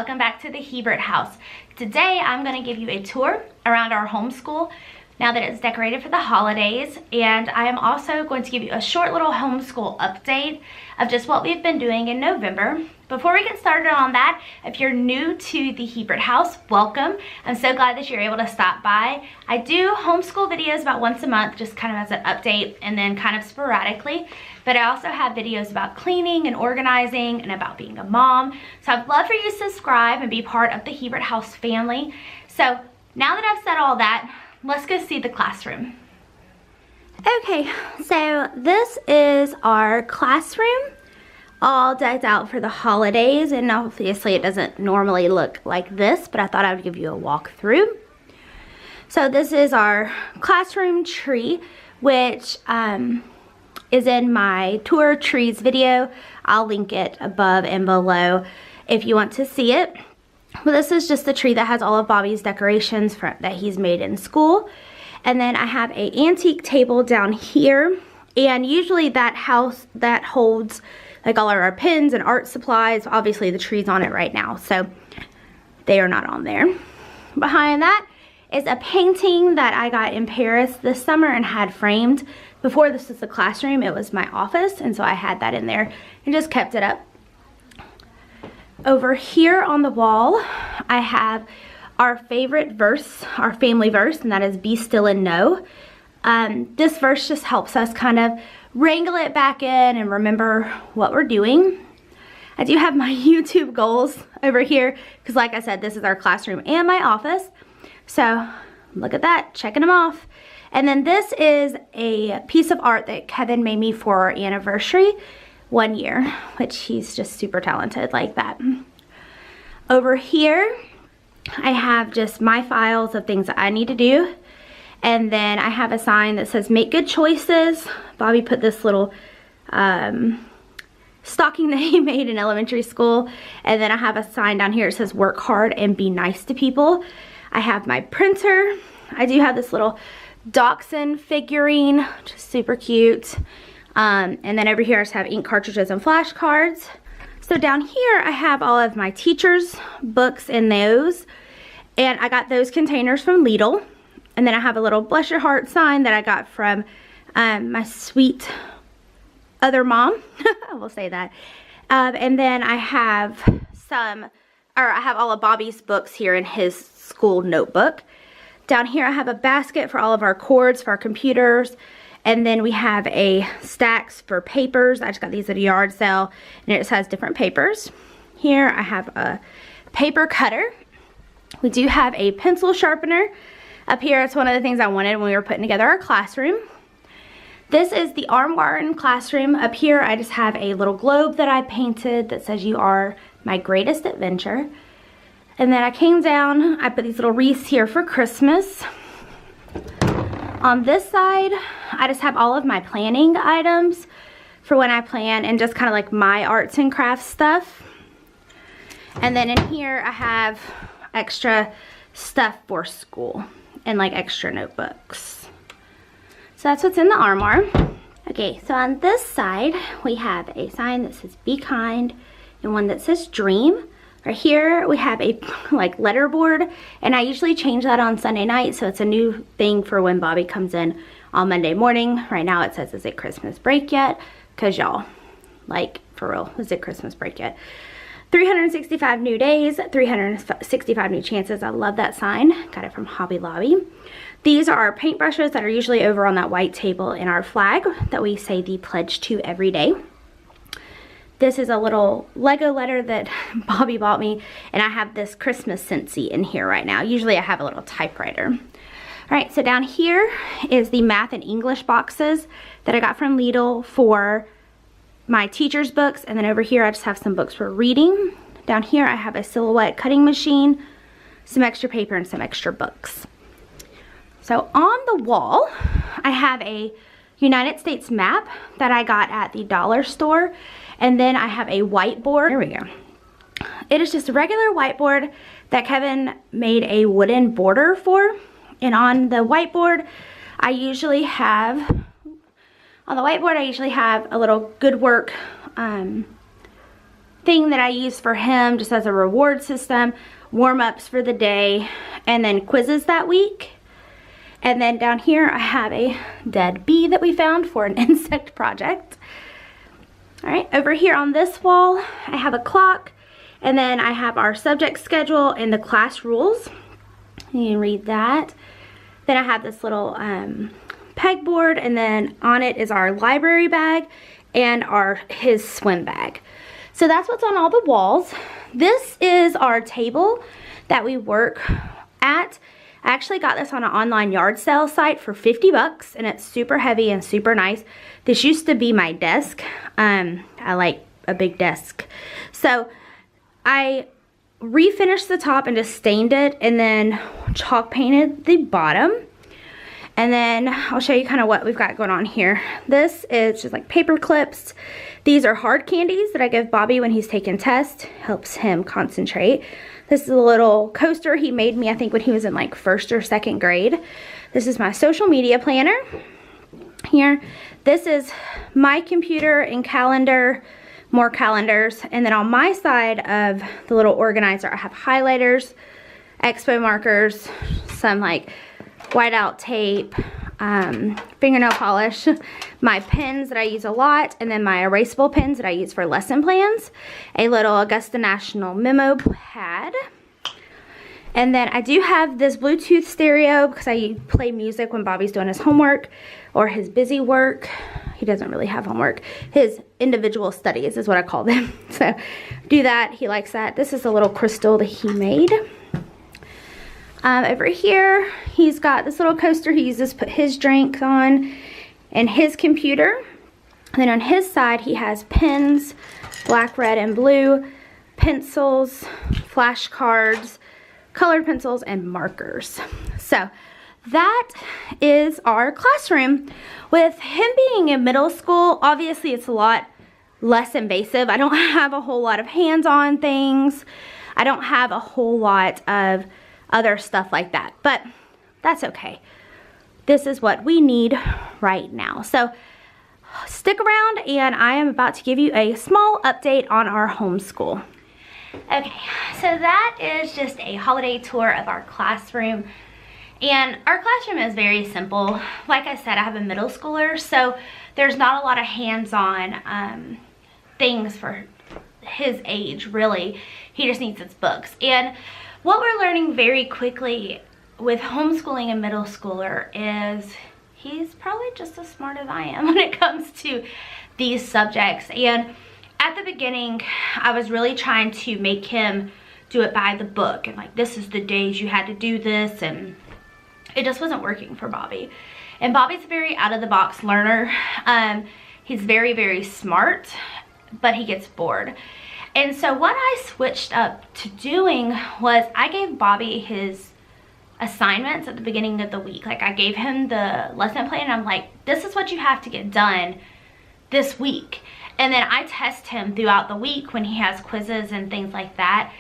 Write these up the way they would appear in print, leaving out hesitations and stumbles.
welcome back to the Hebert house. Today I'm going to give you a tour around our homeschool now that it's decorated for the holidays, and I am also going to give you a short little homeschool update of just what we've been doing in November. Before we get started on that, if you're new to the Hebert house, welcome. I'm so glad that you're able to stop by. I do homeschool videos about once a month, just kind of as an update and then kind of sporadically. But I also have videos about cleaning and organizing and about being a mom. So I'd love for you to subscribe and be part of the Hebert house family. So now that I've said all that, let's go see the classroom. Okay, so this is our classroom, all decked out for the holidays, and obviously it doesn't normally look like this, but I thought I would give you a walkthrough. So this is our classroom tree, which is in my tour trees video. I'll link it above and below if you want to see it. But this is just the tree that has all of Bobby's decorations that he's made in school. And then I have an antique table down here, and usually that house that holds like all of our pens and art supplies. Obviously the tree's on it right now, so they are not on there. Behind that is a painting that I got in Paris this summer and had framed. Before this was the classroom, it was my office, and so I had that in there and just kept it up. Over here on the wall, I have our favorite verse, our family verse, and that is "Be Still and Know." This verse just helps us kind of wrangle it back in and remember what we're doing. I do have my YouTube goals over here because, like I said, this is our classroom and my office. So look at that, checking them off. And then this is a piece of art that Kevin made me for our anniversary 1 year, which he's just super talented like that. Over here, I have just my files of things that I need to do. And then I have a sign that says "Make Good Choices." Bobby put this little stocking that he made in elementary school. And then I have a sign down here that says "Work hard and be nice to people." I have my printer. I do have this little dachshund figurine, which is super cute. And then over here I just have ink cartridges and flashcards. So down here I have all of my teachers' books in those. And I got those containers from Lidl. And then I have a little bless your heart sign that I got from my sweet other mom. I will say that. And then I have I have all of Bobby's books here in his school notebook. Down here I have a basket for all of our cords for our computers. And then we have a stacks for papers. I just got these at a yard sale, and it just has different papers. Here I have a paper cutter. We do have a pencil sharpener. Up here, it's one of the things I wanted when we were putting together our classroom. This is the Arm classroom. Up here, I just have a little globe that I painted that says "You are my greatest adventure." And then I came down, I put these little wreaths here for Christmas. On this side, I just have all of my planning items for when I plan and just kind of like my arts and crafts stuff. And then in here, I have extra stuff for school and like extra notebooks. So that's what's in the armoire. Okay, so on this side, we have a sign that says "Be Kind" and one that says "Dream." Right here, we have a like letter board, and I usually change that on Sunday night, so it's a new thing for when Bobby comes in on Monday morning. Right now it says, "Is it Christmas break yet?" Because y'all, like, for real, is it Christmas break yet? 365 new days, 365 new chances. I love that sign. Got it from Hobby Lobby. These are our paintbrushes that are usually over on that white table in our flag that we say the pledge to every day. This is a little Lego letter that Bobby bought me, and I have this Christmas Scentsy in here right now. Usually I have a little typewriter. All right, so down here is the math and English boxes that I got from Lidl for my teacher's books, and then over here I just have some books for reading. Down here I have a Silhouette cutting machine, some extra paper, and some extra books. So on the wall, I have a United States map that I got at the dollar store. And then I have a whiteboard. There we go. It is just a regular whiteboard that Kevin made a wooden border for. And on the whiteboard, I usually have a little good work thing that I use for him just as a reward system, warm-ups for the day, and then quizzes that week. And then down here I have a dead bee that we found for an insect project. All right, over here on this wall I have a clock, and then I have our subject schedule and the class rules. You can read that. Then I have this little pegboard, and then on it is our library bag and his swim bag. So that's what's on all the walls. This is our table that we work at. I actually got this on an online yard sale site for 50 bucks, and it's super heavy and super nice. This used to be my desk. I like a big desk. So I refinished the top and just stained it, and then chalk painted the bottom. And then I'll show you kind of what we've got going on here. This is just like paper clips. These are hard candies that I give Bobby when he's taking tests. Helps him concentrate. This is a little coaster he made me, I think, when he was in like 1st or 2nd grade. This is my social media planner here. This is my computer and calendar, more calendars. And then on my side of the little organizer, I have highlighters, expo markers, some like whiteout tape, fingernail polish, my pens that I use a lot, and then my erasable pens that I use for lesson plans, a little Augusta National memo pad, and then I do have this Bluetooth stereo because I play music when Bobby's doing his homework or his busy work. He doesn't really have homework. His individual studies is what I call them. So do that. He likes that. This is a little crystal that he made. Over here, he's got this little coaster he uses to put his drinks on, and his computer. And then on his side, he has pens, black, red, and blue, pencils, flashcards, colored pencils, and markers. So that is our classroom. With him being in middle school, obviously it's a lot less invasive. I don't have a whole lot of hands-on things. I don't have a whole lot of other stuff like that, but that's okay. This is what we need right now. So stick around, and I am about to give you a small update on our homeschool. Okay, so that is just a holiday tour of our classroom. And our classroom is very simple. Like I said, I have a middle schooler, so there's not a lot of hands-on things for his age, really. He just needs his books. And what we're learning very quickly with homeschooling a middle schooler is he's probably just as smart as I am when it comes to these subjects. And at the beginning, I was really trying to make him do it by the book, and like, this is the days you had to do this, and it just wasn't working for Bobby. And Bobby's a very out-of-the-box learner. He's very, very smart, but he gets bored. And so what I switched up to doing was I gave Bobby his assignments at the beginning of the week. Like, I gave him the lesson plan, and I'm like, this is what you have to get done this week. And then I test him throughout the week when he has quizzes and things like that.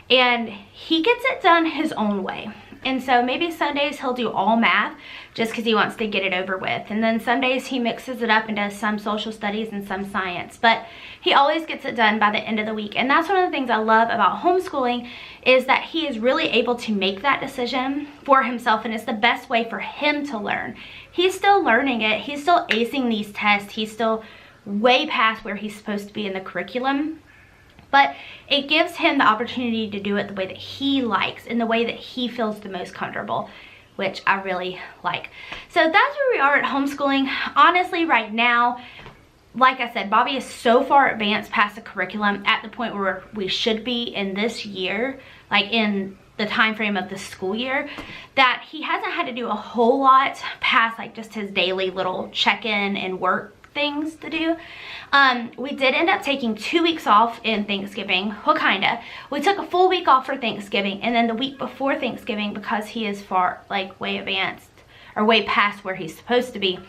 And he gets it done his own way. And so maybe Sundays he'll do all math just because he wants to get it over with. And then some days he mixes it up and does some social studies and some science. But he always gets it done by the end of the week. And that's one of the things I love about homeschooling, is that he is really able to make that decision for himself, and it's the best way for him to learn. He's still learning it. He's still acing these tests. He's still way past where he's supposed to be in the curriculum. But it gives him the opportunity to do it the way that he likes, in the way that he feels the most comfortable, which I really like. So that's where we are at homeschooling. Honestly, right now, like I said, Bobby is so far advanced past the curriculum at the point where we should be in this year, like in the time frame of the school year, that he hasn't had to do a whole lot past like just his daily little check-in and work things to do. We did end up taking 2 weeks off in Thanksgiving. Well, kinda. We took a full week off for Thanksgiving, and then the week before Thanksgiving, because he is far, like, way advanced, or way past where he's supposed to be,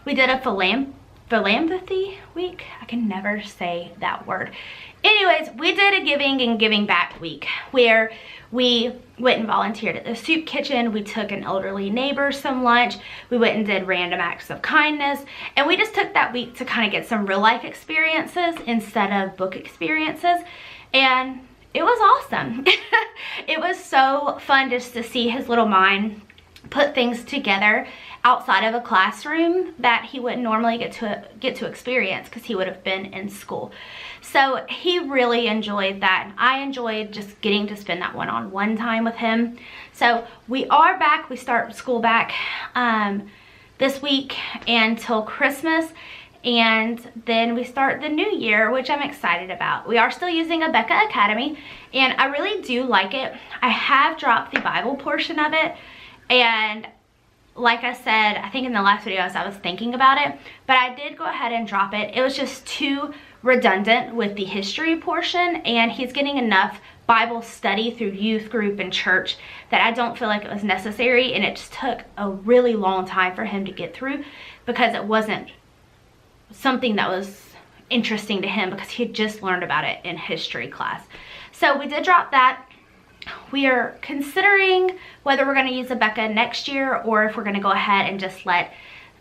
we did a philanthropy week. I can never say that word. Anyways, we did a giving and giving back week where we went and volunteered at the soup kitchen. We took an elderly neighbor some lunch. We went and did random acts of kindness. And we just took that week to kind of get some real life experiences instead of book experiences. and it was awesome. It was so fun just to see his little mind put things together outside of a classroom that he wouldn't normally get to experience because he would have been in school. So he really enjoyed that. I enjoyed just getting to spend that one-on-one time with him. So we are back. We start school back this week until Christmas, and then we start the new year, which I'm excited about. We are still using Abeka Academy, and I really do like it. I have dropped the Bible portion of it, and like I said, I think in the last videos I was thinking about it, but I did go ahead and drop it. It was just too redundant with the history portion, and he's getting enough Bible study through youth group and church that I don't feel like it was necessary, and it just took a really long time for him to get through because it wasn't something that was interesting to him because he had just learned about it in history class. So we did drop that. We are considering whether we're going to use Abeka next year or if we're going to go ahead and just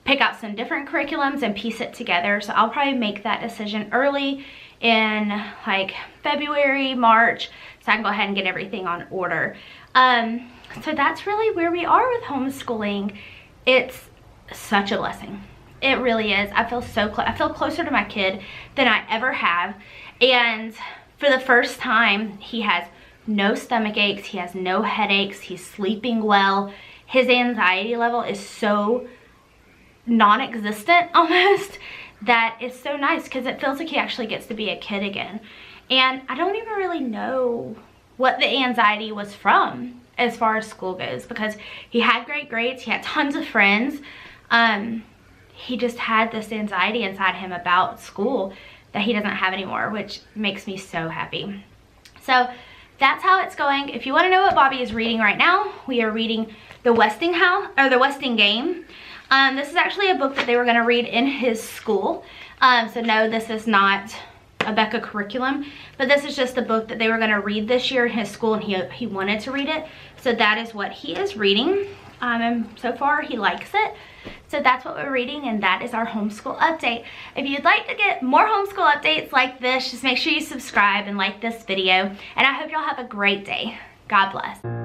pick out some different curriculums and piece it together. So I'll probably make that decision early in like February, March, so I can go ahead and get everything on order. So that's really where we are with homeschooling. It's such a blessing. It really is. I feel so I feel closer to my kid than I ever have. And for the first time, he has no stomach aches, he has no headaches, he's sleeping well. His anxiety level is so non-existent almost that it's so nice because it feels like he actually gets to be a kid again. And I don't even really know what the anxiety was from as far as school goes, because he had great grades, he had tons of friends. He just had this anxiety inside him about school that he doesn't have anymore, which makes me so happy. So that's how it's going. If you want to know what Bobby is reading right now, we are reading The Westingame. This is actually a book that they were going to read in his school. So no, this is not Abeka curriculum, but this is just the book that they were going to read this year in his school, and he wanted to read it. So that is what he is reading. And so far he likes it. So that's what we're reading, and that is our homeschool update. If you'd like to get more homeschool updates like this, just make sure you subscribe and like this video. And I hope y'all have a great day. God bless.